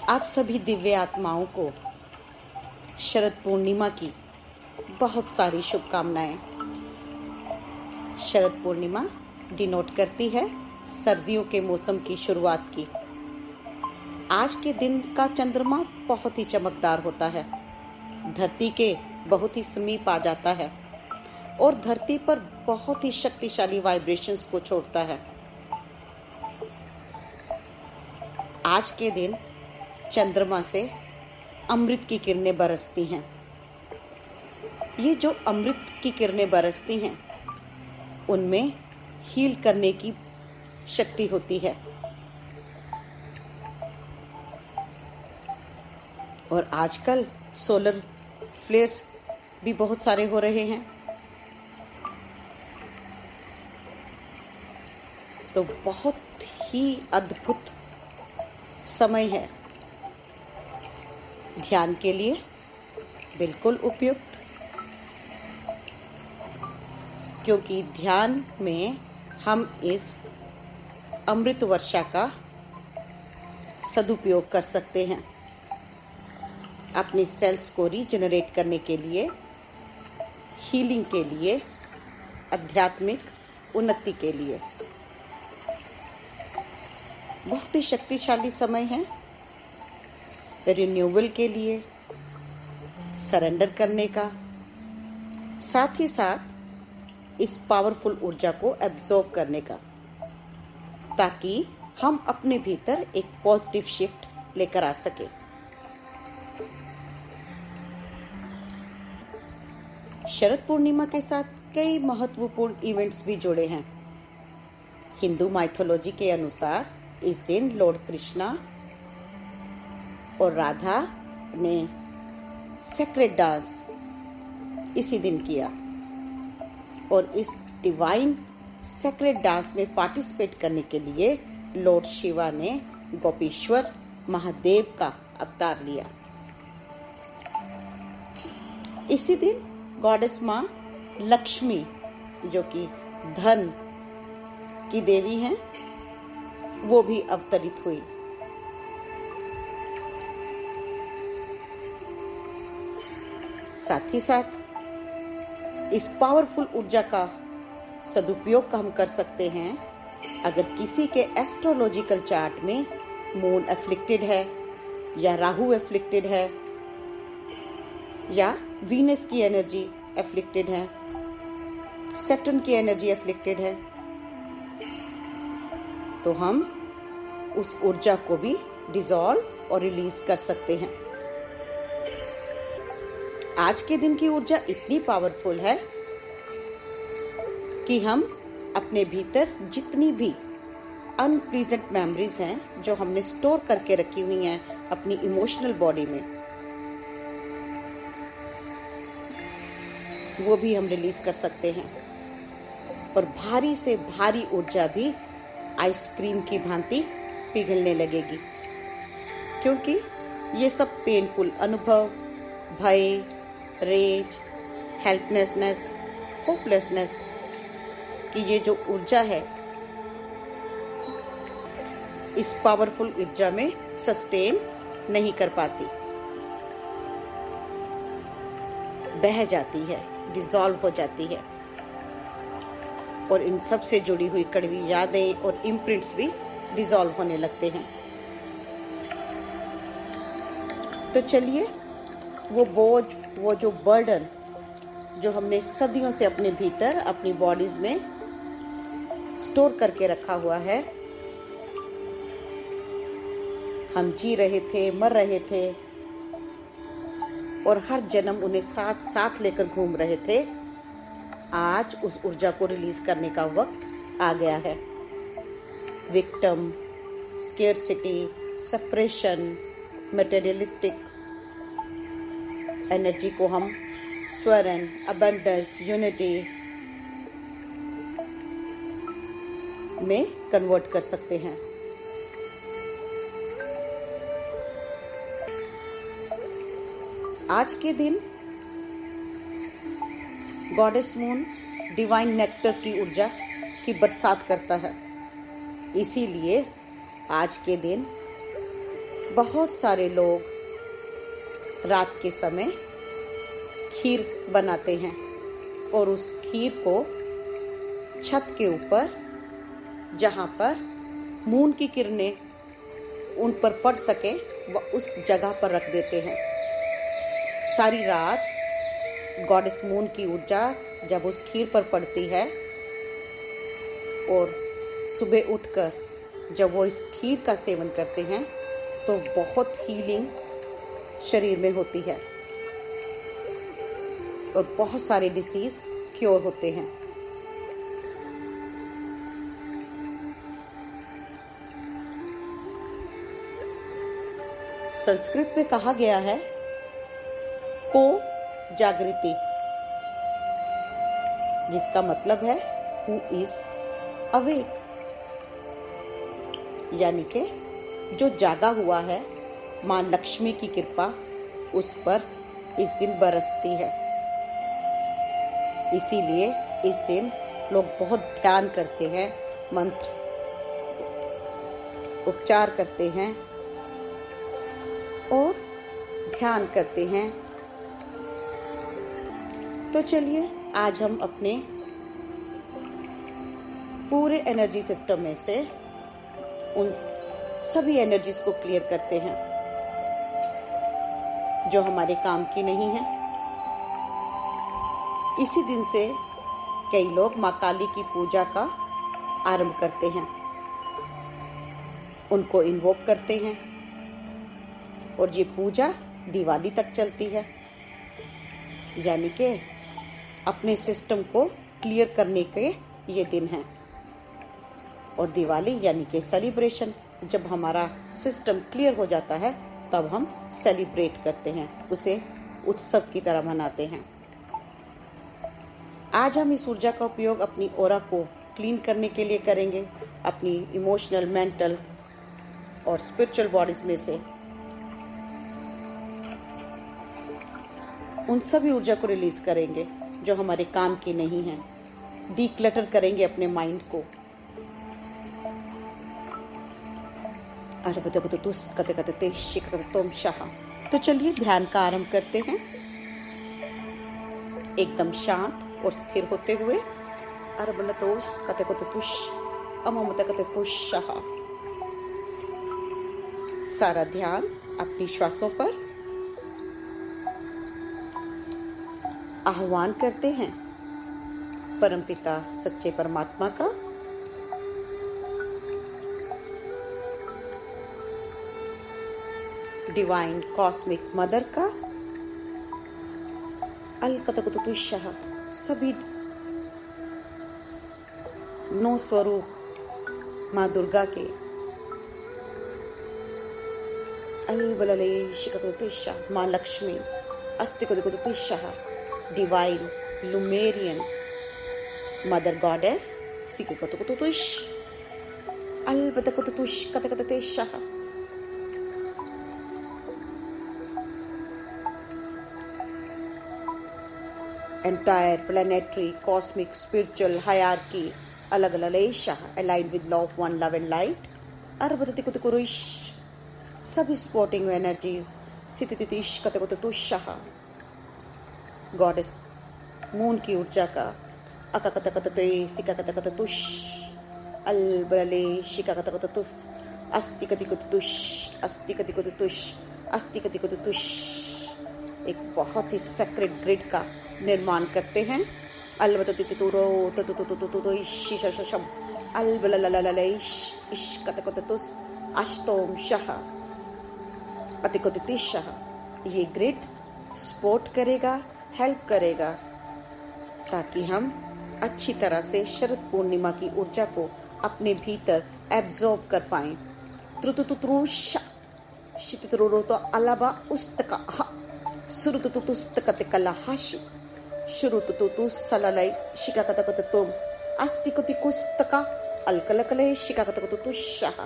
आप सभी दिव्य आत्माओं को शरद पूर्णिमा की बहुत सारी शुभकामनाएं। शरद पूर्णिमा डिनोट करती है सर्दियों के मौसम की शुरुआत की। आज के दिन का चंद्रमा बहुत ही चमकदार होता है, धरती के बहुत ही समीप आ जाता है और धरती पर बहुत ही शक्तिशाली वाइब्रेशंस को छोड़ता है। आज के दिन चंद्रमा से अमृत की किरणें बरसती हैं। ये जो अमृत की किरणें बरसती हैं उनमें हील करने की शक्ति होती है। और आजकल सोलर फ्लेयर्स भी बहुत सारे हो रहे हैं, तो बहुत ही अद्भुत समय है ध्यान के लिए, बिल्कुल उपयुक्त। क्योंकि ध्यान में हम इस अमृत वर्षा का सदुपयोग कर सकते हैं अपनी सेल्स को रीजनरेट करने के लिए, हीलिंग के लिए, आध्यात्मिक उन्नति के लिए। बहुत ही शक्तिशाली समय है रिन्यूअल के लिए, सरेंडर करने का, साथ ही साथ इस पावरफुल ऊर्जा को एब्जॉर्ब करने का, ताकि हम अपने भीतर एक पॉजिटिव शिफ्ट लेकर आ सके। शरद पूर्णिमा के साथ कई महत्वपूर्ण इवेंट्स भी जुड़े हैं। हिंदू माइथोलॉजी के अनुसार इस दिन लॉर्ड कृष्णा और राधा ने सेक्रेड डांस इसी दिन किया और इस डिवाइन सेक्रेड डांस में पार्टिसिपेट करने के लिए लॉर्ड शिवा ने गोपेश्वर महादेव का अवतार लिया। इसी दिन गॉडेस माँ लक्ष्मी, जो कि धन की देवी हैं, वो भी अवतरित हुई। साथ ही साथ इस पावरफुल ऊर्जा का सदुपयोग हम कर सकते हैं अगर किसी के एस्ट्रोलॉजिकल चार्ट में मून एफ्लिक्टेड है या राहु एफ्लिक्टेड है या वीनस की एनर्जी एफ्लिक्टेड है, सैटर्न की एनर्जी एफ्लिक्टेड है, तो हम उस ऊर्जा को भी डिसॉल्व और रिलीज कर सकते हैं। आज के दिन की ऊर्जा इतनी पावरफुल है कि हम अपने भीतर जितनी भी अनप्लीजेंट मेमोरीज हैं जो हमने स्टोर करके रखी हुई हैं अपनी इमोशनल बॉडी में, वो भी हम रिलीज कर सकते हैं। और भारी से भारी ऊर्जा भी आइसक्रीम की भांति पिघलने लगेगी, क्योंकि ये सब पेनफुल अनुभव, भय, रेज, हेल्पलेसनेस, होपलेसनेस की ये जो ऊर्जा है इस पावरफुल ऊर्जा में सस्टेन नहीं कर पाती, बह जाती है, डिसॉल्व हो जाती है और इन सब से जुड़ी हुई कड़वी यादें और इम्प्रिंट्स भी डिसॉल्व होने लगते हैं। तो चलिए वो बोझ, वो जो बर्डन जो हमने सदियों से अपने भीतर अपनी बॉडीज में स्टोर करके रखा हुआ है, हम जी रहे थे, मर रहे थे और हर जन्म उन्हें साथ साथ लेकर घूम रहे थे, आज उस ऊर्जा को रिलीज करने का वक्त आ गया है। Victim, scarcity, separation, materialistic energy को हम स्वरण, अबंडेंस, यूनिटी में कन्वर्ट कर सकते हैं। आज के दिन गॉडेस मून डिवाइन नेक्टर की ऊर्जा की बरसात करता है, इसीलिए आज के दिन बहुत सारे लोग रात के समय खीर बनाते हैं और उस खीर को छत के ऊपर, जहाँ पर मून की किरणें उन पर पड़ सके, वह उस जगह पर रख देते हैं। सारी रात गॉडेस मून की ऊर्जा जब उस खीर पर पड़ती है और सुबह उठकर जब वो इस खीर का सेवन करते हैं तो बहुत हीलिंग शरीर में होती है और बहुत सारे डिसीज क्योर होते हैं। संस्कृत में कहा गया है को जागृति, जिसका मतलब है हु इज अवेक, यानी कि जो जागा हुआ है, मां लक्ष्मी की कृपा उस पर इस दिन बरसती है। इसीलिए इस दिन लोग बहुत ध्यान करते हैं, मंत्र उपचार करते हैं और ध्यान करते हैं। तो चलिए आज हम अपने पूरे एनर्जी सिस्टम में से उन सभी एनर्जीज को क्लियर करते हैं जो हमारे काम की नहीं है। इसी दिन से कई लोग माँ काली की पूजा का आरंभ करते हैं, उनको इन्वोक करते हैं और ये पूजा दिवाली तक चलती है, यानी कि अपने सिस्टम को क्लियर करने के ये दिन हैं। और दिवाली यानी कि सेलिब्रेशन, जब हमारा सिस्टम क्लियर हो जाता है तब हम सेलिब्रेट करते हैं, उसे उत्सव की तरह मनाते हैं। आज हम इस ऊर्जा का उपयोग अपनी ऑरा को क्लीन करने के लिए करेंगे, अपनी इमोशनल, मेंटल और स्पिरिचुअल बॉडीज में से उन सभी ऊर्जा को रिलीज करेंगे जो हमारे काम की नहीं है। डीक्लटर करेंगे अपने माइंड को। तो चलिए ध्यान का आरंभ करते हैं, एकदम शांत और स्थिर होते हुए। सारा ध्यान अपनी श्वासों पर। आह्वान करते हैं परमपिता सच्चे परमात्मा का, डिवाइन कॉस्मिक मदर का, अलकतकुतुशाह सभी 9 स्वरूप माँ दुर्गा के, अलबलले शिककुतुशाह माँ लक्ष्मी, अस्तिकुतुशाह डिवाइन लुमेरियन मदर गॉडेस, सिककुतुकुतुश अलबतकुतुश कतकततेशाह, entire planetary cosmic spiritual hierarchy अलग-अलग aligned with law of one love and light, अर्बततिकुतुकुरुश सभी स्पोर्टिंग एनर्जीज, सितितितिश कतकुतुशाह गॉडेस मून की ऊर्जा का, अककतकतते सिककतकतुश अलबलले शिककतकतुस अस्तिकतिकुतुश अस्तिकतिकुतुश अस्तिकतिकुतुश। एक बहुत ही सेक्रेट ग्रिड का निर्माण करते हैं। अलबततितुरो ततुतुतुतुतुशम अलबललललैश इश्कतकतुस अष्टोम शह अतिकुतुतिशह। ये ग्रिड सपोर्ट करेगा, हेल्प करेगा ताकि हम अच्छी तरह से शरद पूर्णिमा की ऊर्जा को अपने भीतर एब्जॉर्ब कर पाएं। त्रुतुतुत्रुश शितुतुरुतो अलबा उस्तका सुरुतुतुस्तकतकलहाशि शुरुतुतुसललै शिकाकतकतुम अस्तिकुतिकुस्तका अलकलकले शिकाकतकतुशः।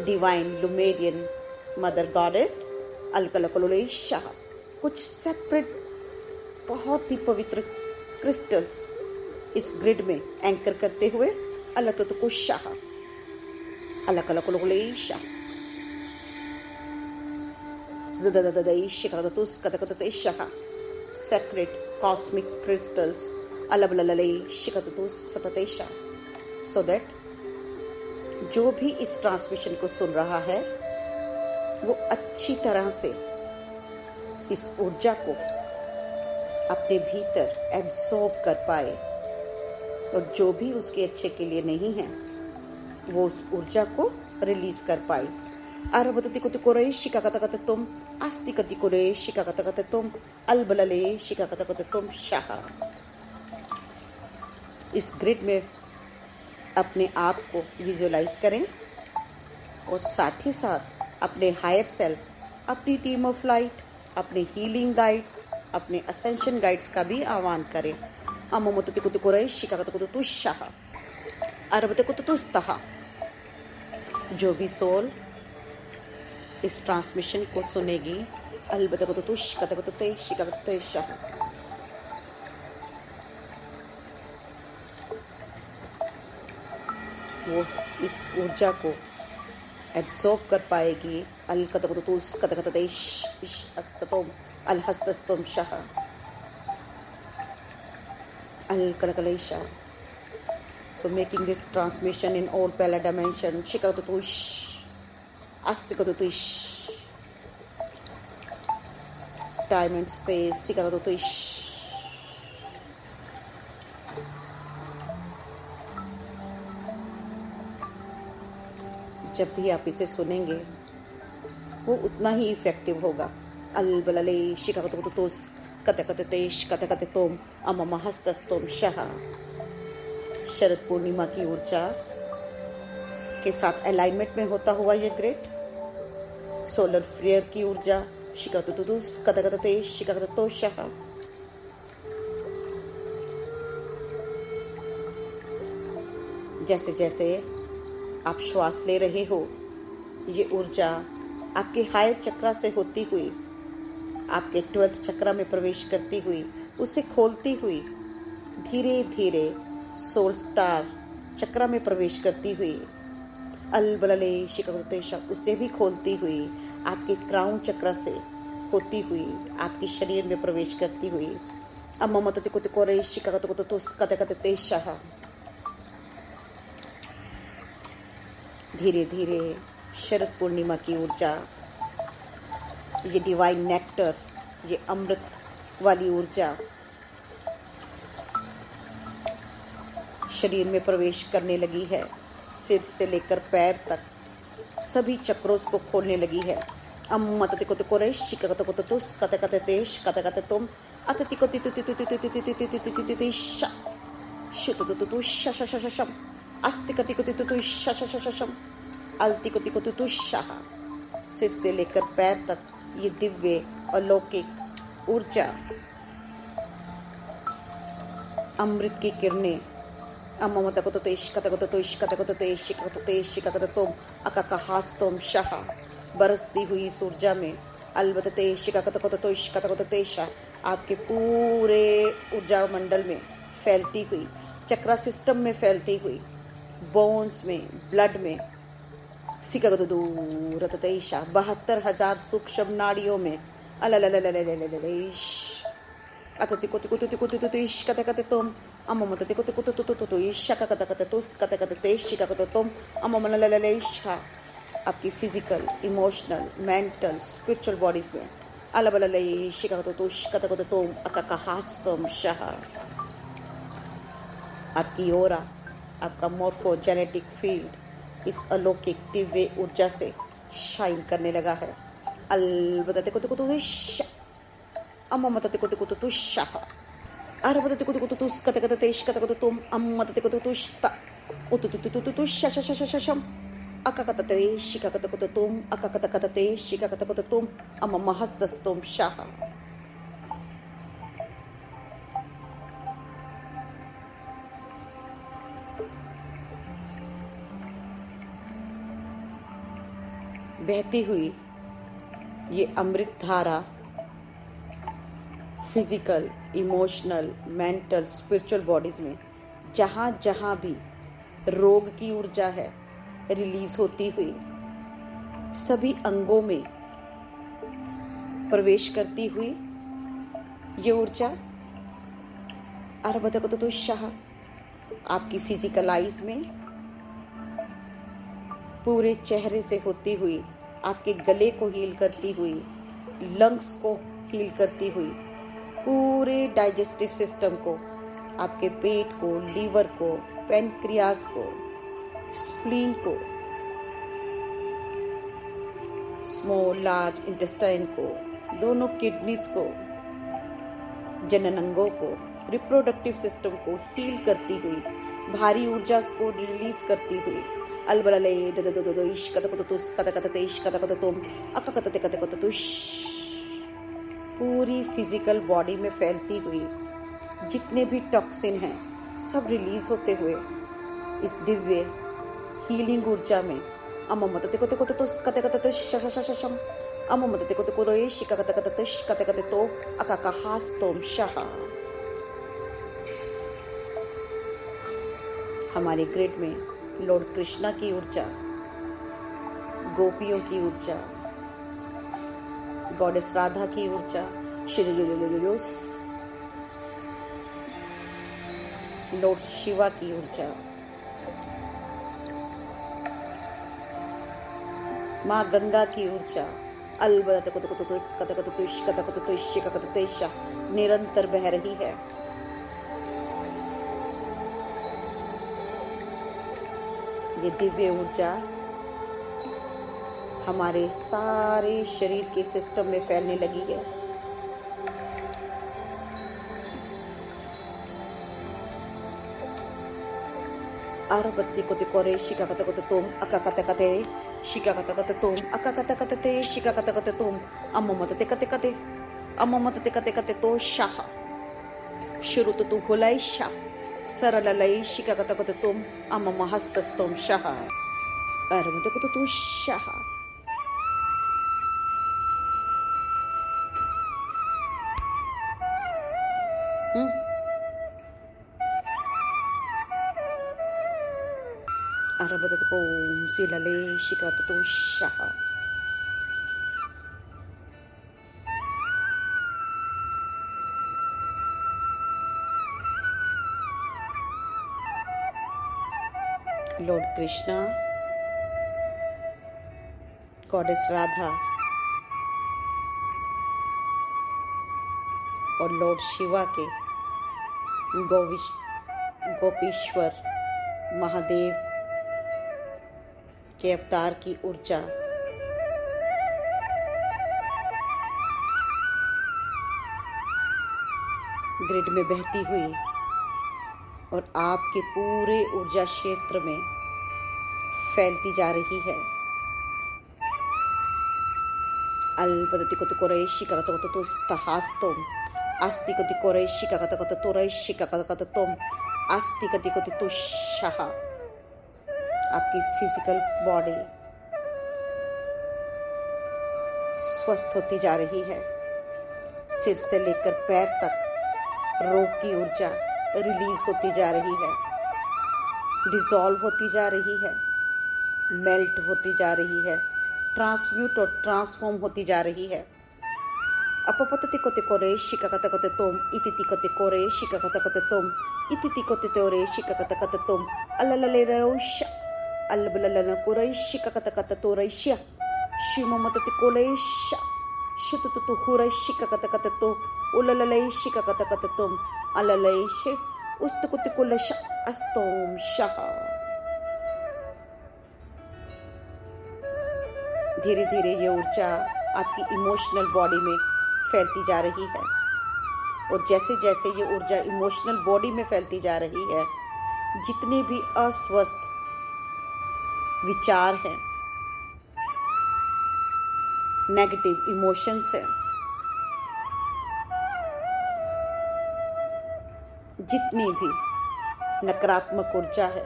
डिवाइन लुमेरियन मदर गॉडेस अलकलकलुलेशः। कुछ सेपरेट बहुत ही पवित्र क्रिस्टल्स इस ग्रिड में एंकर करते हुए अलतुतुकुशः अलकलकलुलेशः sacred cosmic crystals अलबलललै शिखतुतु सततेशा, so that जो भी इस ट्रांसमिशन को सुन रहा है वो अच्छी तरह से इस ऊर्जा को अपने भीतर एब्सॉर्ब कर पाए, और जो भी उसके अच्छे के लिए नहीं है वो उस ऊर्जा को रिलीज कर पाए। आरबतति कुति कोरे शिकाकतकत तुम आस्तिकति कोरे शिकाकतकत तुम अलबलले शिकाकतकत तुम शाह। इस ग्रिड में अपने आप को विजुअलाइज करें और साथ ही साथ अपने हायर सेल्फ, अपनी टीम ऑफ लाइट, अपने हीलिंग गाइड्स, अपने असेंशन गाइड्स का भी आह्वान करें। अमोमतति कुति कोरे शिकाकतकत तुम शाह अरबते कुति तुस्तः। जो भी सोल इस ट्रांसमिशन को सुनेगी अलबते कुति तुश कतकतते शिकाकतते शाह, वो इस ऊर्जा को एब्सॉर्ब कर पाएगी। अल कतकतुस कतकततेश अस्ततोम अल हस्तस्तोम शाह अल कलकलेशा। So making this transmission in all pala dimension shikatutush astikatutush time and space sikatutush। जब भी आप इसे सुनेंगे वो उतना ही इफेक्टिव होगा। अलबलले शिकाकतुतुस कतकततेश कतकततोम अममहस्तस्तोम शाह। शरद पूर्णिमा की ऊर्जा के साथ अलाइनमेंट में होता हुआ ये ग्रिड सोलर फ्लेयर की ऊर्जा शिकाकतुतुस कतकततेश शिकाकततो शाह। जैसे जैसे आप श्वास ले रहे हो ये ऊर्जा आपके हायर चक्रा से होती हुई आपके 12th चक्रा में प्रवेश करती हुई, उसे खोलती हुई धीरे धीरे सोल स्टार चक्रा में प्रवेश करती हुई अलबलले शिकाकततेशा, उसे भी खोलती हुई आपके क्राउन चक्रा से होती हुई आपके शरीर में प्रवेश करती हुई अममतति कुति कोरे शिकाकतुतुस कतकततेशा। धीरे धीरे शरद पूर्णिमा की ऊर्जा, ये डिवाइन नेक्टर, ये अमृत वाली ऊर्जा शरीर में प्रवेश करने लगी है। सिर से लेकर पैर तक सभी चक्रों को खोलने लगी है। अम्मतति कुति कोरे शिकाकतुतुस कतकततेश कतकततुम अतति कुति तुति शशशशशम अस्तिकति कुति तुतु शशशशशम अलतिकति कुति तुतु शाह। सिर से लेकर पैर तक ये दिव्य अलौकिक ऊर्जा अमृत की किरणें अममतकुतुतेश कतकुतुतेश कतकुततेश शिकाकततेश शिकाकततोम अककहास्तोम शाह बरसती हुई इस ऊर्जा में अलबतते शिकाकतकुतुतेश कतकुततेशा आपके पूरे ऊर्जा मंडल में फैलती हुई, चक्रा सिस्टम में फैलती हुई, बोन्स में, ब्लड में सिकाकतुतुरततेशा 72,000 सूक्ष्म नाड़ियों में अलललललललललेश अततिकुतिकुतिकुतिकुतिकुतिश कतकततोम अममततिकुतिकुतिकुतिकुतिश शककतकततुस कतकततेश शिकाकततोम अममललललेशा आपकी physical, emotional, mental, spiritual bodies में अलबलले शिकाकततुश कतकततोम अककहास्तोम शाह। आपकी ओरा, आपका मॉर्फोजेनेटिक फील्ड इस अलौकिक दिव्य ऊर्जा से शाइन करने लगा है। अलबततिकुतिकुतिश अममततिकुतिकुतिश शाह अरबततिकुतिकुतिश कतकततेश कतकततोम अममततिकुतिकुतिश उतुतुतुतुतुश शशशशशम अककतते शिकाकतकुततोम अककतकतते शिकाकतकुततोम अममहस्तस्तोम शाह। बहती हुई ये अमृत धारा physical, emotional, mental, spiritual bodies में जहाँ जहाँ भी रोग की ऊर्जा है रिलीज होती हुई, सभी अंगों में प्रवेश करती हुई ये ऊर्जा शाह आपकी फिजिकल आइज में, पूरे चेहरे से होती हुई आपके गले को हील करती हुई, लंग्स को हील करती हुई, पूरे डाइजेस्टिव सिस्टम को, आपके पेट को, लीवर को, पैनक्रियाज को, स्प्लीन को, स्मॉल लार्ज इंटेस्टाइन को, दोनों किडनीज को, जनन अंगों को, रिप्रोडक्टिव सिस्टम को हील करती हुई, भारी ऊर्जा को रिलीज करती हुई, अलबलले दददददो इश्कतकतुस कतकततेश कतकततुम अककततेकतकतुश, पूरी फिजिकल बॉडी में फैलती हुई जितने भी टॉक्सिन हैं सब रिलीज होते हुए इस दिव्य हीलिंग ऊर्जा में अममततेकतकतुस कतकततुश शशशशशम अममततेकतकुरोए शिककतकततुश कतकततो अककहास्तोम शह। हमारे ग्रिड में लॉर्ड कृष्णा की ऊर्जा, गोपियों की ऊर्जा, गॉडेस राधा की ऊर्जा, लॉर्ड शिवा की ऊर्जा, माँ गंगा की ऊर्जा निरंतर बह रही है। ये दिव्य ऊर्जा हमारे सारे शरीर के सिस्टम में फैलने लगी है। अरबत्ती को तिकोरे शिका कत तुम अका कत कते शिका कत तुम अका कत कते शिका कत तुम अम्मत ते कते तो शाह शुरू तो तू हुलाई शाह सरललय शिका कत तुम अम्म हस्तस्तुम शाह अरबत्ती को तू शाह। अरबतको सिलले शिकततो शाह। लॉर्ड कृष्णा, गॉडेस राधा और लॉर्ड शिवा के गोपीश्वर महादेव के अवतार की ऊर्जा ग्रिड में बहती हुई और आपके पूरे ऊर्जा क्षेत्र में फैलती जा रही है। अल्पदति को तिकोरेशी का तो तहास्तुम अस्ति को तिकोरेशी का तो रेशी का तुम अस्ति कति को तुशाह। आपकी फिजिकल बॉडी स्वस्थ होती जा रही है। सिर से लेकर पैर तक रोग की ऊर्जा रिलीज होती जा रही है, डिसॉल्व होती जा रही है, मेल्ट होती जा रही है, ट्रांसम्यूट और ट्रांसफॉर्म होती जा रही है। अपपतति को तिकोरे शिककत कत तुम इतिति को तिकोरे शिककत कत तुम इतिति को तिकोरे शिककत कत तुम अललले रोश अलबललन कुरे शिककत कत तोरेश्य शिममत तिकोलेश शुतुतु हुरे शिककत कत तो उललले शिककत कत तुम अललेश उस्तकुतिकुलश अस्तोम शाह। धीरे धीरे ये ऊर्जा आपकी इमोशनल बॉडी में फैलती जा रही है और जैसे जैसे ये ऊर्जा इमोशनल बॉडी में फैलती जा रही है, जितने भी अस्वस्थ विचार हैं, नेगेटिव इमोशंस हैं, जितनी भी नकारात्मक ऊर्जा है,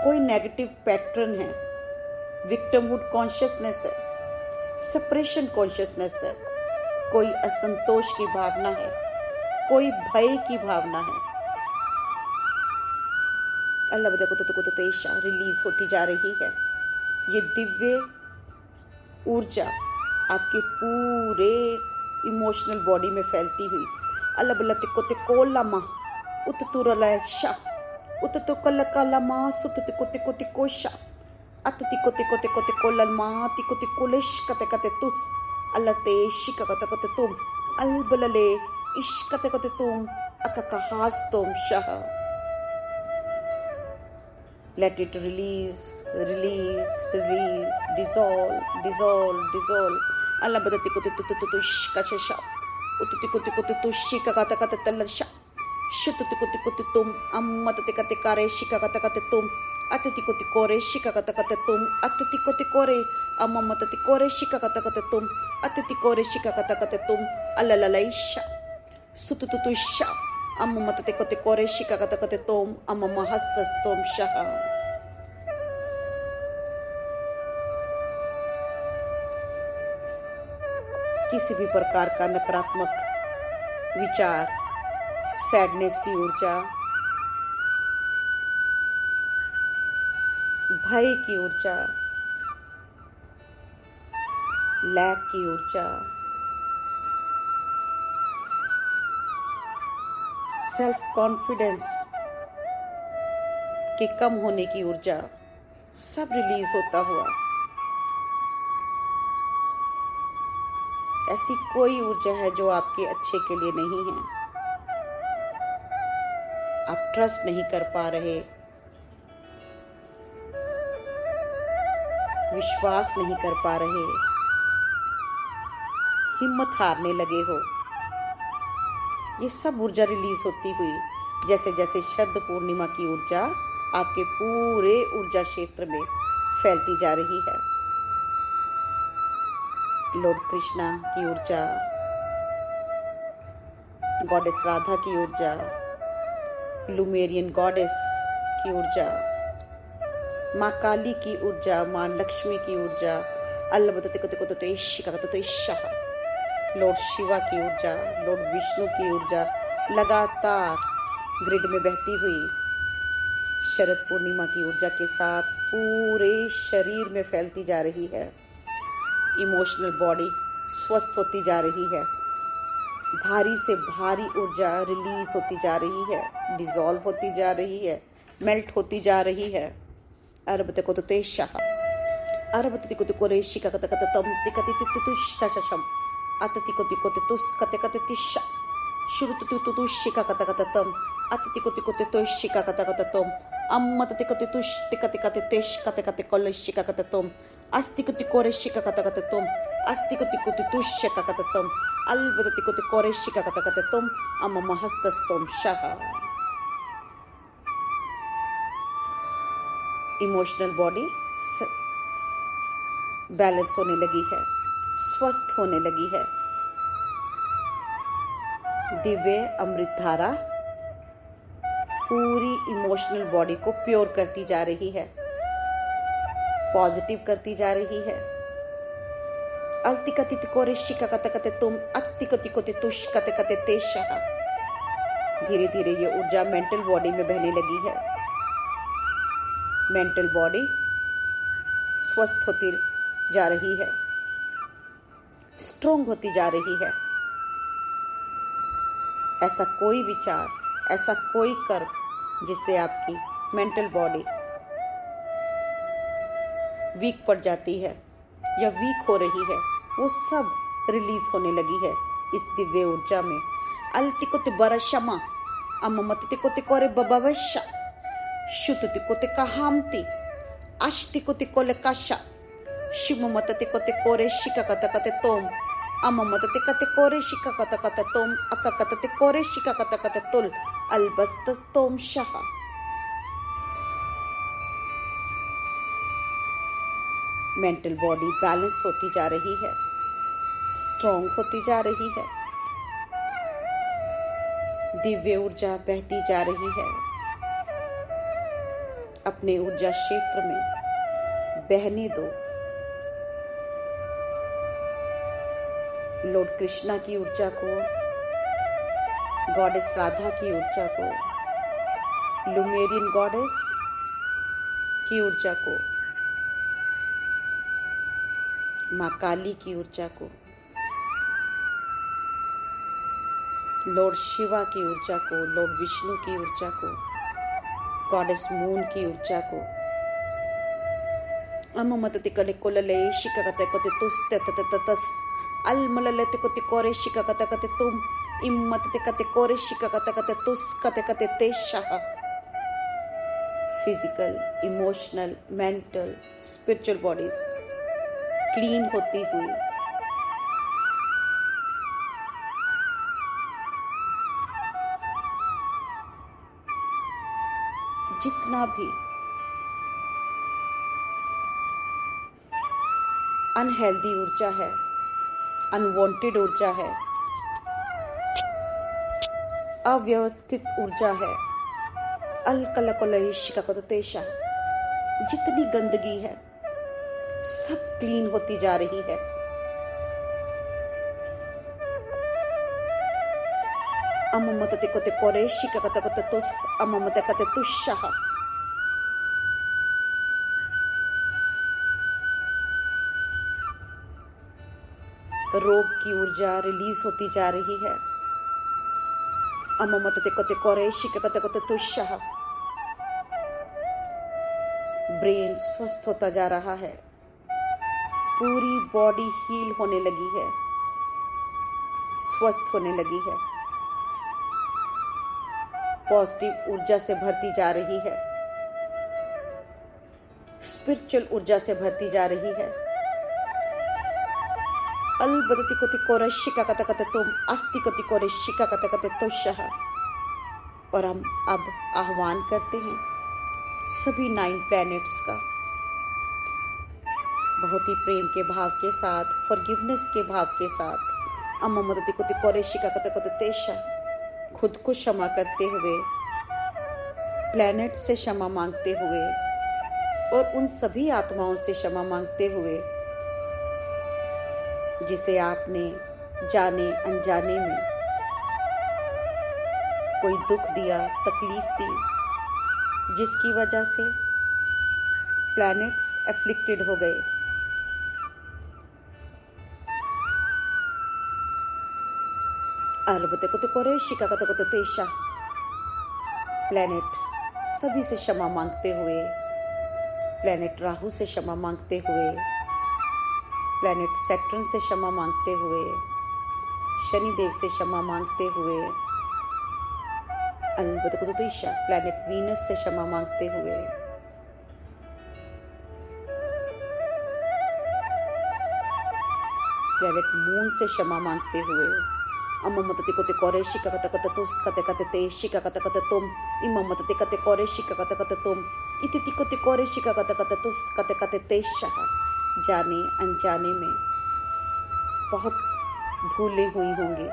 कोई नेगेटिव पैटर्न है, विक्टिमहुड कॉन्शियसनेस है, सप्रेशन कॉन्शियसनेस है, कोई असंतोष की भावना है, कोई भय की भावना है, अल्लाह बदा को तो तेशा रिलीज होती जा रही है। ये दिव्य ऊर्जा आपके पूरे इमोशनल बॉडी में फैलती हुई। अलबला तिको तिको लमा उत तुरलशा उत तो कल कलमा सुत तिको तिको तिको शा अत तिको तिको तिको तिको ललमा तिको तिको लिश कते कते तुस अलते शिका कते कते तुम अलबलले इश कते कते तुम अककहास तुम Shah. Let it release, release, release, dissolve, dissolve, dissolve. Allah badati ko tu shika sha. Ututi ko tu shika kata kata talasha. Shututi ko tum amma tati kate kare shika kata kate tum. Atati ko kore shika kata kate tum. Atati ko kore amma tati kore shika kata kate tum. Atati kore shika kata kate tum. Allah lalaisha. Sututu sha. Amma matati ko kore shika kata kate tum. Amma mahastas tum shaha. किसी भी प्रकार का नकारात्मक विचार, sadness की ऊर्जा, भय की ऊर्जा, लैक की ऊर्जा, सेल्फ कॉन्फिडेंस के कम होने की ऊर्जा, सब रिलीज होता हुआ। ऐसी कोई ऊर्जा है जो आपके अच्छे के लिए नहीं है। आप ट्रस्ट नहीं कर पा रहे, विश्वास नहीं कर पा रहे, हिम्मत हारने लगे हो। ये सब ऊर्जा रिलीज होती हुई जैसे जैसे शरद पूर्णिमा की ऊर्जा आपके पूरे ऊर्जा क्षेत्र में फैलती जा रही है। लॉर्ड कृष्णा की ऊर्जा, गॉडेस राधा की ऊर्जा, लुमेरियन गॉडेस की ऊर्जा, माँ काली की ऊर्जा, माँ लक्ष्मी की ऊर्जा, लॉर्ड शिवा की ऊर्जा, लॉर्ड विष्णु की ऊर्जा लगातार ग्रिड में बहती हुई शरद पूर्णिमा की ऊर्जा के साथ पूरे शरीर में फैलती जा रही है। इमोशनल बॉडी स्वस्थ होती जा रही है। भारी से भारी ऊर्जा रिलीज होती जा रही है, डिसॉल्व होती जा रही है, मेल्ट होती जा रही है। अरबते को तो तेशाह अरबते को तो कोरेशी का कत कत तम तिकति तितु शशशम अतति को तिको तितुस कते कते तिशा शुरु तितु तुशिका कत कत तम अतति को तिको तितुशिका कत कत तम अम्म तति को तितुश तिकति कते तेश कते कते कोलेशिका कत तम अस्ति को तिकोरे शिका कत कत तुम अस्ति को तिको तितुशिका कत तुम अलबति को तिकोरे शिका कत कत तुम अम्म महस्तस तुम शाह। इमोशनल बॉडी बैलेंस होने लगी है, स्वस्थ होने लगी है। दिव्य अमृत धारा पूरी इमोशनल बॉडी को प्योर करती जा रही है, पॉजिटिव करती जा रही है। अल्तिकति तिकोरे शिका कते कते तुम अत्तिकति कोति तुष कते कते तेशा। धीरे धीरे ये ऊर्जा मेंटल बॉडी में बहने लगी है। मेंटल बॉडी स्वस्थ होती जा रही है, स्ट्रोंग होती जा रही है। ऐसा कोई विचार, ऐसा कोई कर्म जिससे आपकी मेंटल बॉडी वीक पड़ जाती है या वीक हो रही है, वो सब रिलीज होने लगी है इस दिव्य ऊर्जा में। अल्तिकोते बरशमा अममतिकोते कोरे बबवशा शुतुतिकोते कहामती अष्टिकोते कोले काशा शिममततिकोते कोरे शिका कत कते तोम अममततिकते कोरे शिका कत कते तोम अककतते कोरे शिका कत कते तुल अलबस्तस तोम शाह। मेंटल बॉडी बैलेंस होती जा रही है, स्ट्रॉन्ग होती जा रही है, दिव्य ऊर्जा बहती जा रही है। अपने ऊर्जा क्षेत्र में बहने दो। लॉर्ड कृष्णा की ऊर्जा को, गॉडेस राधा की ऊर्जा को, लुमेरियन गॉडेस की ऊर्जा को माँ काली की ऊर्जा को, लॉर्ड शिवा की ऊर्जा को, लॉर्ड विष्णु की ऊर्जा को, गॉडेस मून की ऊर्जा को, अममतति कले कोलले शिकाकते कोते तुस्ते तततस अलमलले ते कोते कोरे शिकाकते कोते तुम इम्मतते कते कोरे शिकाकते कोते तुस कते कते तेशाह। Physical, emotional, mental, spiritual bodies clean होती हुई जितना भी अनहेल्दी ऊर्जा है, अनवांटेड ऊर्जा है, अव्यवस्थित ऊर्जा है, अलकलकलशिकाकतेशा, जितनी गंदगी है सब क्लीन होती जा रही है। अममतते कोते कोरे शिकाकते तुस अममते कते तुशाह। रोग की ऊर्जा रिलीज होती जा रही है। अममतते कोते कोरे शिकाकते तुशाह। ब्रेन स्वस्थ होता जा रहा है, पूरी बॉडी हील होने लगी है, स्वस्थ होने लगी है, पॉजिटिव ऊर्जा से भरती जा रही है, स्पिरिचुअल ऊर्जा से भरती जा रही है। अलबदति कोति कोरशिका कत कत तुम अस्ति कोति कोरशिका कत कत तुषः। और हम अब आह्वान करते हैं सभी 9 प्लैनेट्स का, बहुत ही प्रेम के भाव के साथ, फॉरगिवनेस के भाव के साथ, अममदति कोति कोरशिका कत कत तेशा, खुद को क्षमा करते हुए, प्लैनेट से क्षमा मांगते हुए और उन सभी आत्माओं से क्षमा मांगते हुए जिसे आपने जाने अनजाने में कोई दुख दिया, तकलीफ दी, जिसकी वजह से प्लैनेट्स एफ्लिक्टेड हो गए। अलबते को तो करे शिका को तो तेशा, प्लैनेट सभी से क्षमा मांगते हुए, प्लैनेट राहु से क्षमा मांगते हुए, प्लैनेट सैटर्न से क्षमा मांगते हुए, शनिदेव से क्षमा मांगते हुए, अलबते को तो ईशा प्लैनेट वीनस से क्षमा मांगते हुए, प्लैनेट मून से क्षमा मांगते हुए, अममतते कोते कोरे शिका कत कत तुस कते कते ते शिका कत कत तुम इममतते कते कोरे शिका कत कत तुम इतिति कोते कोरे शिका कत कत तुस कते कते ते शह। जाने अनजाने में बहुत भूलें हुई होंगी,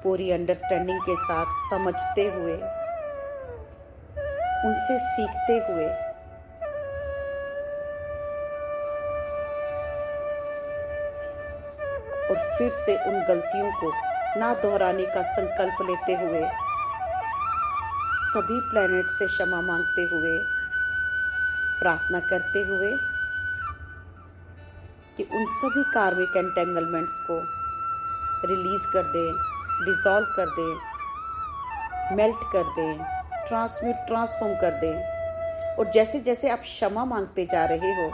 पूरी अंडरस्टैंडिंग के साथ समझते हुए, उनसे सीखते हुए और फिर से उन गलतियों को ना दोहराने का संकल्प लेते हुए, सभी प्लैनेट से क्षमा मांगते हुए, प्रार्थना करते हुए कि उन सभी कार्मिक एंटेंगलमेंट्स को रिलीज कर दें, डिसॉल्व कर दें, मेल्ट कर दें, ट्रांसफॉर्म कर दें। और जैसे जैसे आप क्षमा मांगते जा रहे हो,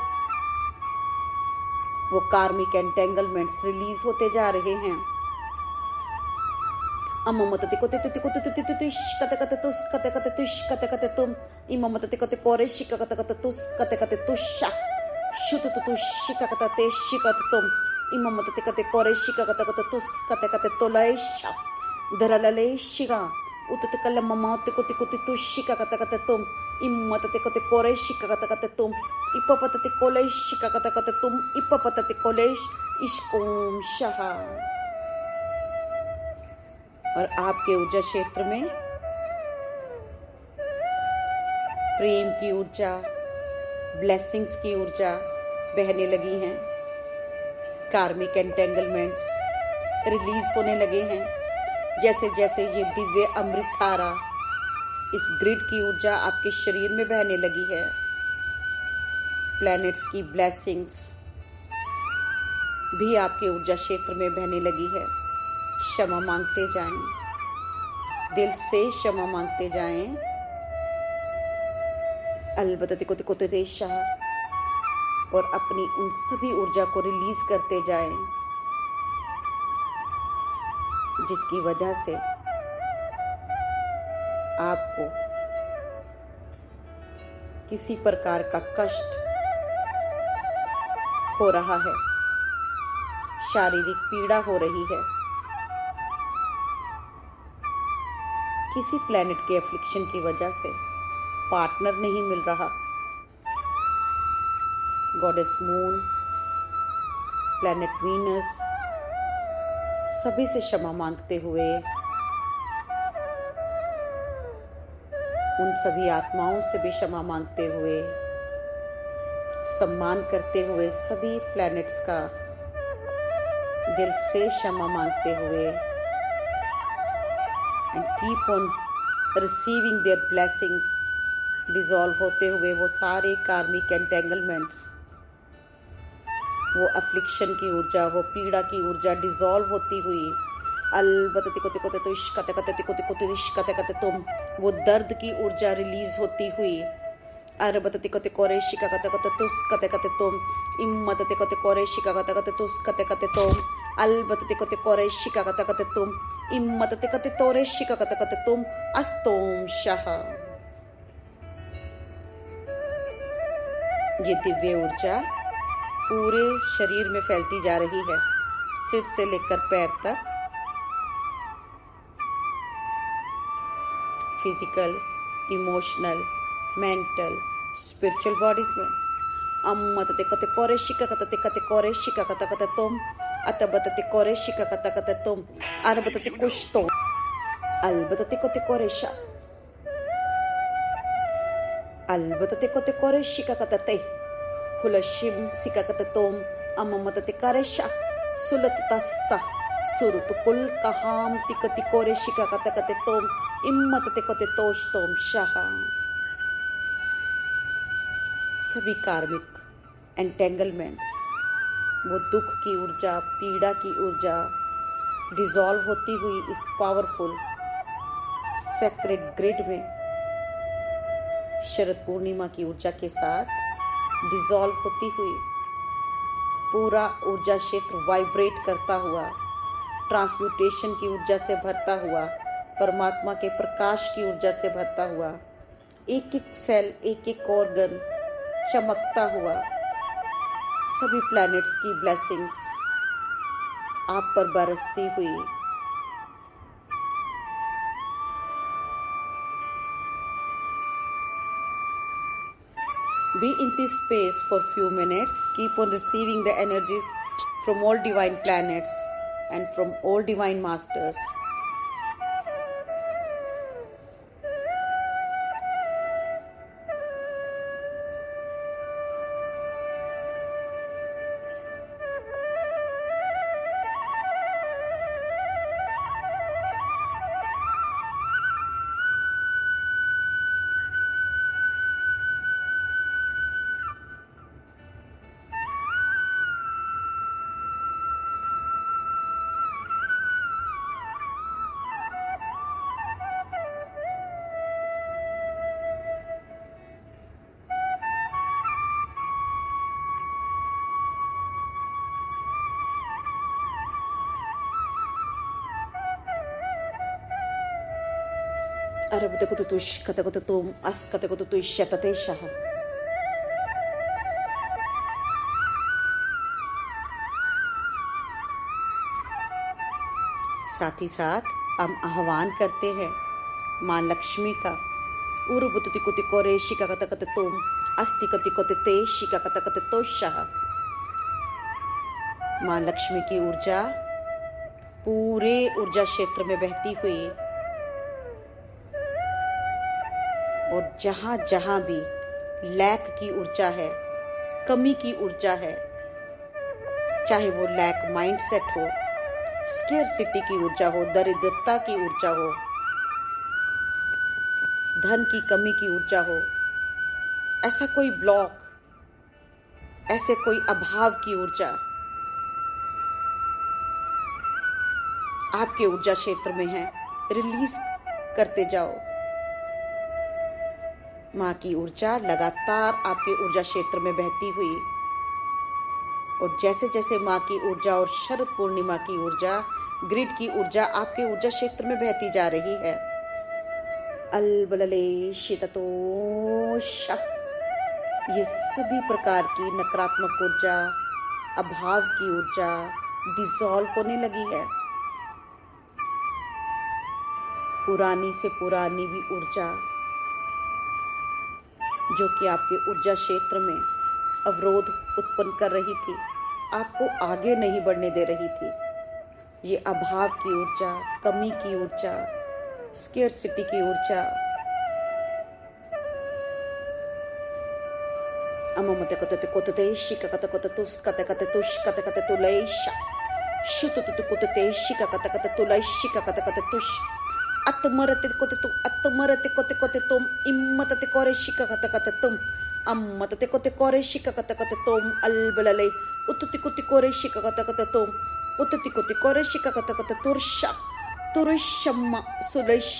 वो कार्मिक एंटेंगलमेंट्स रिलीज होते जा रहे हैं। अममतते कोते तुति कोते तुति तुतिश कते कते तुस कते कते तुश कते कते तुम इममतते कोते कोरे शिका कते कते तुस कते कते तुशा शुतु तुतु शिका कते ते शिका तुम इममतते कते कोरे शिका कते कते तुस कते कते तोलेशा दरलले शिका उतते कल ममाते कोते कोते तुशिका कते कते तुम इममतते कोते कोरे शिका कते कते तुम इपपतते कोलेश शिका कते कते तुम इपपतते कोलेश इश्कोम शहा। और आपके ऊर्जा क्षेत्र में प्रेम की ऊर्जा, ब्लेसिंग्स की ऊर्जा बहने लगी हैं, कार्मिक एंटेंगलमेंट्स रिलीज होने लगे हैं। जैसे जैसे ये दिव्य अमृत धारा, इस ग्रिड की ऊर्जा आपके शरीर में बहने लगी है, प्लैनेट्स की ब्लेसिंग्स, भी आपके ऊर्जा क्षेत्र में बहने लगी है। क्षमा मांगते जाएं, दिल से क्षमा मांगते जाएं। अलबत्ते को तिको ते शाह, और अपनी उन सभी ऊर्जा को रिलीज करते जाएं जिसकी वजह से आपको किसी प्रकार का कष्ट हो रहा है, शारीरिक पीड़ा हो रही है, किसी प्लैनेट के एफ्लिक्शन की वजह से पार्टनर नहीं मिल रहा। गॉडेस मून, प्लैनेट वीनस, सभी से क्षमा मांगते हुए, उन सभी आत्माओं से भी क्षमा मांगते हुए, सम्मान करते हुए सभी प्लैनेट्स का दिल से क्षमा मांगते हुए, and keep on receiving their blessings, dissolve होते हुए वो सारे कार्मिक एंटेंगलमेंट्स, वो अफ्लिक्शन की ऊर्जा, वो पीड़ा की ऊर्जा डिसॉल्व होती हुई, अलबत्ते तिको तिको ते तो इश्कते कते तिको तिको ते इश्कते कते तुम, वो दर्द की ऊर्जा रिलीज होती हुई, अरबत्ते तिको तिको रे शिका कते कते तुस कते कते तुम, इम्मत तिको तिको रे शिका कते कते तुस कते कते तुम, अलबत्ते तिको तिको रे शिका कते कते तुम, इम्मत तिको तिको रे शिका कते कते तुम, अस्तोम शाह। ये दिव्य ऊर्जा पूरे शरीर में फैलती जा रही है, सिर से लेकर पैर तक, physical, emotional, mental, spiritual bodies में। अम्मत ते कते कोरे शिका कते कोरे शिका कते तुम, अतबत ते कोरे शिका कते तुम, अरबत ते कुछ तो, अलबत ते कते कोरे शा, अलबत ते कते कोरे शिका कते हुलशिम सिका कते तुम, अम्मत ते करे शा, सुलत तस्ता, सुरुत कुल कहाम तिकति कोरे शिका कते तुम, इम्मत ते कते तोश तुम शाह। सभी कार्मिक एंटेंगलमेंट्स, वो दुख की ऊर्जा, पीड़ा की ऊर्जा डिसॉल्व होती हुई इस पावरफुल सेक्रेड ग्रिड में शरद पूर्णिमा की ऊर्जा के साथ डिसॉल्व होती हुई, पूरा ऊर्जा क्षेत्र वाइब्रेट करता हुआ, ट्रांसम्यूटेशन की ऊर्जा से भरता हुआ, परमात्मा के प्रकाश की ऊर्जा से भरता हुआ, एक एक सेल, एक एक ऑर्गन चमकता हुआ, सभी प्लैनेट्स की ब्लेसिंग्स आप पर बरसती हुई। Be in this space for few minutes. Keep on receiving the energies from all divine planets and from all divine masters. Arabate ko tutush, kate ko tutum, as kate ko tutush, shatate shah. साथ ही साथ हम आह्वान करते हैं माँ लक्ष्मी का, उर्बुति कुति कोरे शिका कत कत तुम, अस्ति कति कत ते शिका कत कत तो शाह। माँ लक्ष्मी की ऊर्जा पूरे ऊर्जा क्षेत्र में बहती हुई, और जहाँ जहाँ भी लैक की ऊर्जा है, कमी की ऊर्जा है, चाहे वो लैक माइंडसेट हो, स्केर्सिटी की ऊर्जा हो, दरिद्रता की ऊर्जा हो, धन की कमी की ऊर्जा हो, ऐसा कोई ब्लॉक, ऐसे कोई अभाव की ऊर्जा, आपके ऊर्जा क्षेत्र में है, रिलीज करते जाओ। माँ की ऊर्जा लगातार आपके ऊर्जा क्षेत्र में बहती हुई, और जैसे जैसे माँ की ऊर्जा और शरद पूर्णिमा की ऊर्जा, ग्रिड की ऊर्जा आपके ऊर्जा क्षेत्र में बहती जा रही है। अलबलले शीततोष, ये सभी प्रकार की नकारात्मक ऊर्जा, अभाव की ऊर्जा डिसॉल्व होने लगी है। पुरानी से पुरानी भी ऊर्जा जो कि आपके ऊर्जा क्षेत्र में अवरोध उत्पन्न कर रही थी, आपको आगे नहीं बढ़ने दे रही थी, ये अभाव की ऊर्जा, कमी की ऊर्जा, स्केर्सिटी की ऊर्जा, अममते कोते कोते शिका कते कोते तुस कते कते तुष कते कते तुलेशा शुतु तुतु कोते शिका कते कते तुलेशिका कते कते तुष अतमरते कोते कोते तुम इम्मतते कोरे शिका कते कते तुम अम्मतते कोरे शिका कते कते तुम अलबलले उतुति कोति कोरे शिका कते कते तुम उतुति कोति कोरे शिका कते कते तुर्षा तुरुषम्मा सुलेश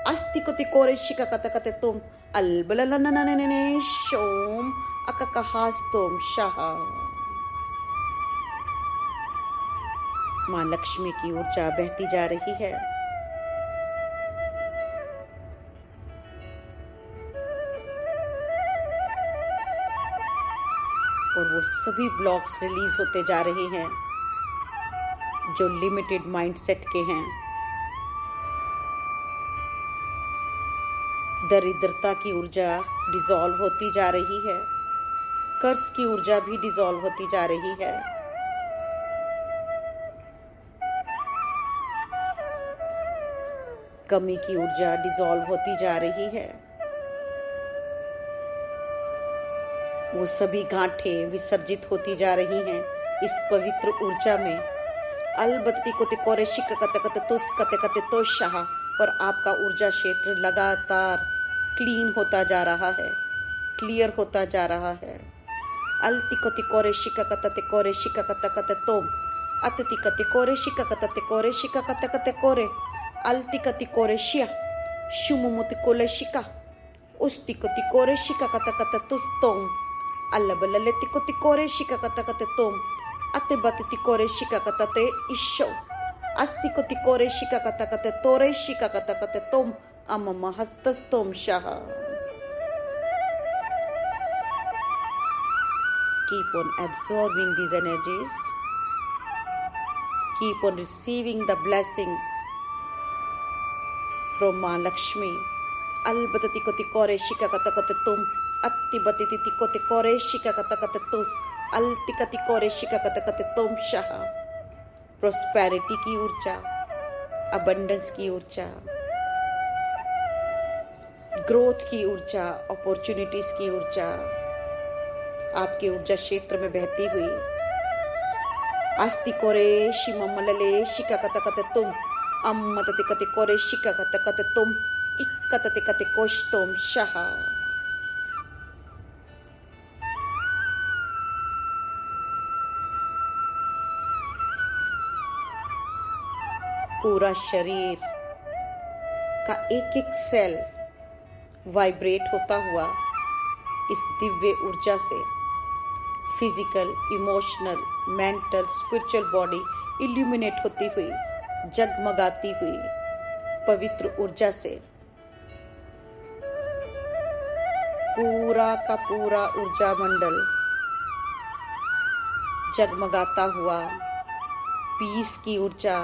अस्ति कोति कोरे शिका कते कते तुम अलबललनननने शोम अककहास्तोम शाहा। माँ लक्ष्मी की ऊर्जा बहती जा रही है। और वो सभी ब्लॉक्स रिलीज होते जा रहे हैं जो लिमिटेड माइंडसेट के हैं। दरिद्रता की ऊर्जा डिसॉल्व होती जा रही है, कर्ज की ऊर्जा भी डिसॉल्व होती जा रही है। कमी की ऊर्जा डिसॉल्व होती जा रही है। वो सभी गांठें विसर्जित होती जा रही हैं इस पवित्र ऊर्जा में। अलबत्ती कोते कोरे शिक कते कते तुस कते कते तो शाह। और आपका ऊर्जा क्षेत्र लगातार क्लीन होता जा रहा है, क्लियर होता जा रहा है। अलति कोति कोरे शिक कते कोरे शिक कते कते तोम अतति कति कोरे शिक कते कोरे शिक कते कते कोरे अलति कति कोरे शिया शुमुमुति कोले शिका उस्ति कोति कोरे शिक कते कते तुस तोम अल्लबलले कोति कोरे शिक कते कते तोम अते बतति कोरे शिक कते इशो अस्ति कोति कोरे शिक कते तोरे शिक कते तोम अमम हस्तस्तोम Shah. Keep on absorbing these energies. Keep on receiving the blessings from Maa Lakshmi. Albatati koti kore shika kata kata tum. Atti batiti koti kore shika kata kata tus. Alti kati kore shika kata kata tum shaha. Prosperity की ऊर्जा, abundance की ऊर्जा, growth की ऊर्जा, opportunities की ऊर्जा आपके ऊर्जा क्षेत्र में बहती हुई। अस्ति कोरे शिममलले शिका कत कत तुम अम्मतति कति कोरे शिका कत कत तुम इक्कतति कति कोष्तोम शाह। पूरा शरीर का एक एक सेल वाइब्रेट होता हुआ इस दिव्य ऊर्जा से physical, emotional, mental, spiritual body illuminate होती हुई, जगमगाती हुई पवित्र ऊर्जा से पूरा का पूरा ऊर्जा मंडल जगमगाता हुआ पीस की ऊर्जा,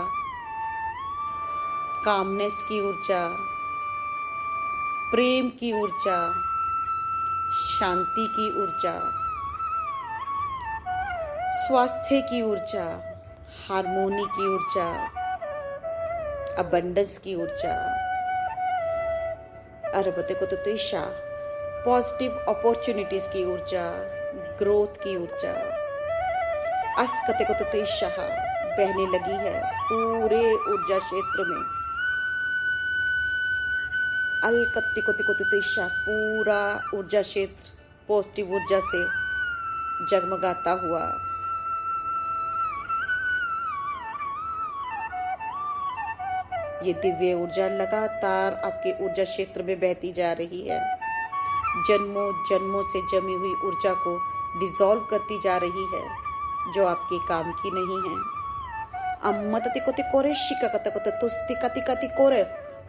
कामनेस की ऊर्जा, प्रेम की ऊर्जा, शांति की ऊर्जा, स्वास्थ्य की ऊर्जा, हार्मोनी की ऊर्जा, अबंडेंस की ऊर्जा, अरबते को तो ईशा पॉजिटिव अपॉर्चुनिटीज की ऊर्जा, ग्रोथ की ऊर्जा अस्कते को तो ईशा बहने लगी है पूरे ऊर्जा क्षेत्र में। अलकत्ती को तिकोतिशा पूरा ऊर्जा क्षेत्र पॉजिटिव ऊर्जा से जगमगाता हुआ ये दिव्य ऊर्जा लगातार आपके ऊर्जा क्षेत्र में बहती जा रही है, जन्मों जन्मों से जमी हुई ऊर्जा को डिसॉल्व करती जा रही है जो आपके काम की नहीं है। अम्मतति कोति कोरे शिका कत कोत तुस्ति कति कति कोरे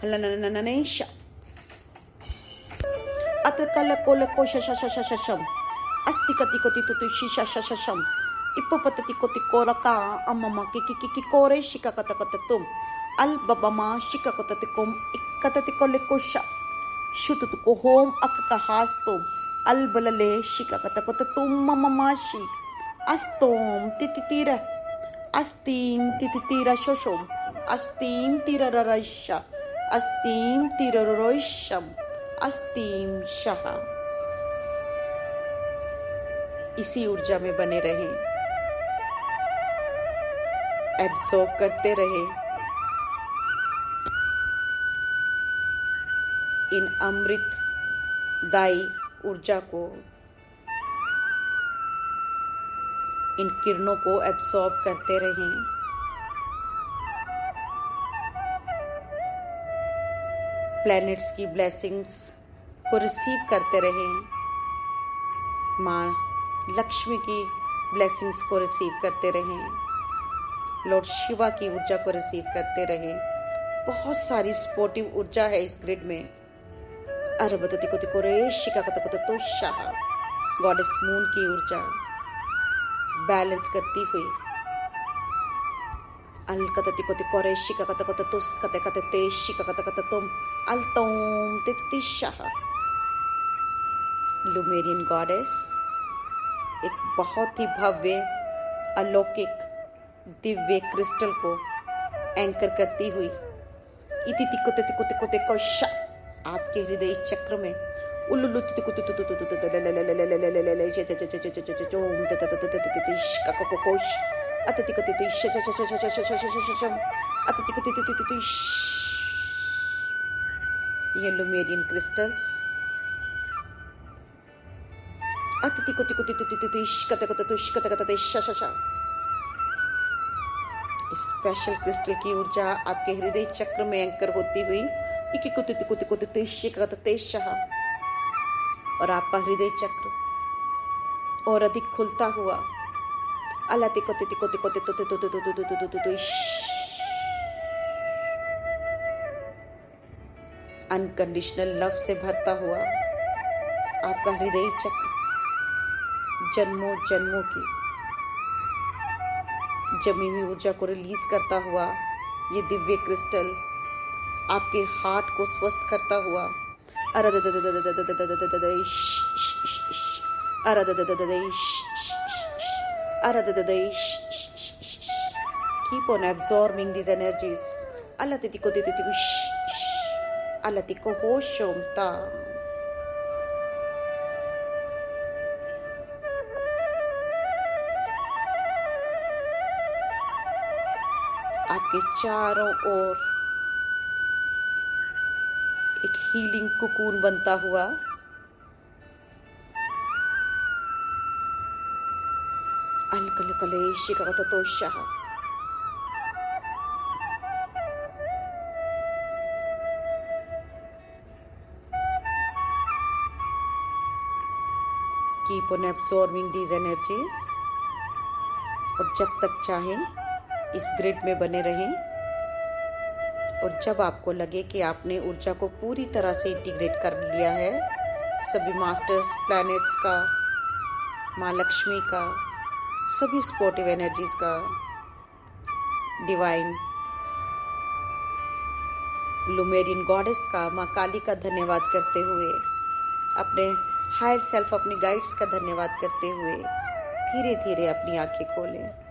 हलननननेशा अत कल कोल कोश शशशशशम अस्ति कति कोति तुतु शिशा शशशम इप्पपतति कोति कोरका अम्ममा कि कोरे शिका कत कत तुम अल बबमा शिका कतति कोम इक्कतति कोले कोशा शुतुतु को होम अक कहास्तुम अल बलले शिका कत कोत तुम मममाशी अस्तोम तितितीर अस्तीम तितितीर शोशोम अस्तीम तिरररैशा अस्तीम तिरररैशम अस्तीम शहा। इसी ऊर्जा में बने रहें, एब्जॉर्ब करते रहें इन अमृतदायी ऊर्जा को, इन किरणों को एब्सॉर्ब करते रहें। प्लैनेट्स की ब्लेसिंग्स को रिसीव करते रहें, माँ लक्ष्मी की ब्लेसिंग्स को रिसीव करते रहें, लॉर्ड शिवा की ऊर्जा को रिसीव करते रहें। बहुत सारी सपोर्टिव ऊर्जा है इस ग्रिड में। अरबतति कोति कोरेशिका कत तो शाह, गॉडेस मून की ऊर्जा बैलेंस करती हुई अलकतति कोति कोरेशिका कत तुस कते कते तेशिका कत तुम अल्तोम तिति शाह। लुमेरियन गॉडेस एक बहुत ही भव्य अलौकिक दिव्य क्रिस्टल को एंकर करती हुई इति तिकोते तिकोते कोते कोशा आपके हृदय चक्र में उल्लुलु तिकोते कोश अतिकोते ये लुमेरियन क्रिस्टल्स स्पेशल क्रिस्टल की ऊर्जा आपके हृदय चक्र में एंकर होती हुई और आपका हृदय चक्र और अधिक खुलता हुआ अनकंडीशनल लव से भरता हुआ आपका हृदय चक्र जन्मों जन्मों की जमी हुई ऊर्जा को रिलीज करता हुआ ये दिव्य क्रिस्टल आपके हार्ट को स्वस्थ करता हुआ keep on absorbing these energies. Alatiko hoshom ta. आपके चारों ओर एक हीलिंग कुकून बनता हुआ अलकलकलेश शिकरतोषः keep on absorbing these energies और जब तक चाहें इस ग्रिड में बने रहें और जब आपको लगे कि आपने ऊर्जा को पूरी तरह से इंटीग्रेट कर लिया है सभी मास्टर्स प्लैनेट्स का, माँ लक्ष्मी का, सभी सपोर्टिव एनर्जीज का, डिवाइन लुमेरियन गॉडेस का, माँ काली का धन्यवाद करते हुए, अपने हायर सेल्फ, अपने गाइड्स का धन्यवाद करते हुए धीरे धीरे अपनी आंखें खोलें।